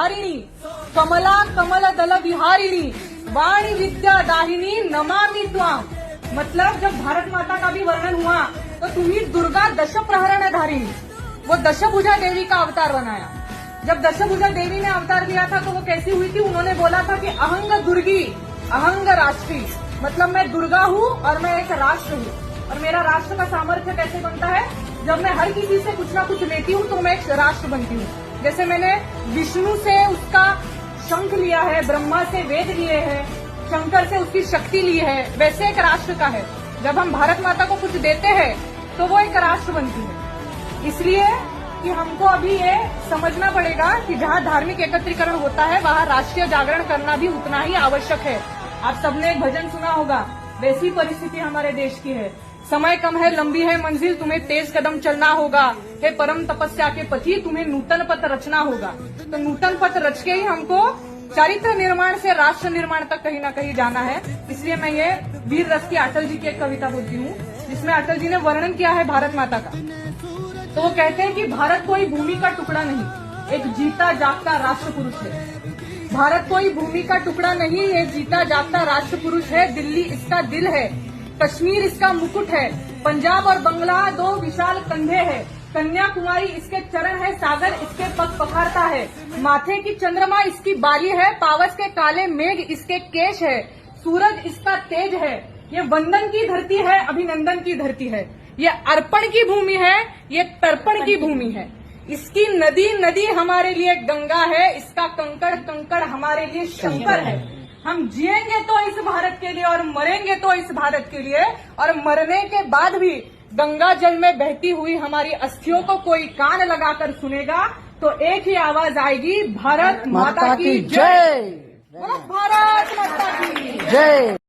धारिणी कमला कमल दल विहारिणी वाणी विद्या दाहिनी नमामि त्वाम। मतलब जब भारत माता का भी वर्णन हुआ तो तुम्ही दुर्गा दश प्रहरण धारिणी, वो दशभुजा देवी का अवतार बनाया। जब दशभुजा देवी ने अवतार लिया था तो वो कैसी हुई थी? उन्होंने बोला था कि अहंग दुर्गी अहंग राष्ट्री, मतलब मैं दुर्गा हूँ और मैं एक राष्ट्र हूँ। और मेरा राष्ट्र का सामर्थ्य कैसे बनता है? जब मैं हर किसी से कुछ ना कुछ लेती हूँ तो मैं एक राष्ट्र बनती हूँ। जैसे मैंने विष्णु से उसका शंख लिया है, ब्रह्मा से वेद लिए हैं, शंकर से उसकी शक्ति ली है, वैसे एक राष्ट्र का है। जब हम भारत माता को कुछ देते हैं तो वो एक राष्ट्र बनती है। इसलिए कि हमको अभी ये समझना पड़ेगा कि जहाँ धार्मिक एकत्रीकरण होता है वहाँ राष्ट्रीय जागरण करना भी उतना ही आवश्यक है। आप सबने एक भजन सुना होगा, वैसी परिस्थिति हमारे देश की है। समय कम है, लंबी है मंजिल, तुम्हें तेज कदम चलना होगा। हे परम तपस्या के पति, तुम्हें नूतन पथ रचना होगा। तो नूतन पथ रच के ही हमको चारित्र निर्माण से राष्ट्र निर्माण तक कहीं ना कहीं जाना है। इसलिए मैं ये वीर रस की अटल जी की एक कविता बोलती हूँ, जिसमें अटल जी ने वर्णन किया है भारत माता का। तो वो कहते हैं कि भारत कोई भूमि का टुकड़ा नहीं, एक जीता जागता राष्ट्र पुरुष है। भारत कोई भूमि का टुकड़ा नहीं, एक जीता जागता राष्ट्र पुरुष है। दिल्ली इसका दिल है, कश्मीर इसका मुकुट है, पंजाब और बंगला दो विशाल कंधे हैं, कन्याकुमारी इसके चरण है, सागर इसके पग पखारता है, माथे की चंद्रमा इसकी बाली है, पावस के काले मेघ इसके केश है, सूरज इसका तेज है। ये वंदन की धरती है, अभिनंदन की धरती है, ये अर्पण की भूमि है, ये तर्पण की भूमि है। इसकी नदी नदी हमारे लिए गंगा है, इसका कंकड़ कंकड़ हमारे लिए शंकर है। हम जिएंगे तो इस भारत के लिए और मरेंगे तो इस भारत के लिए, और मरने के बाद भी गंगा जल में बहती हुई हमारी अस्थियों को कोई कान लगाकर सुनेगा तो एक ही आवाज आएगी, भारत माता की जय। भारत माता की जय।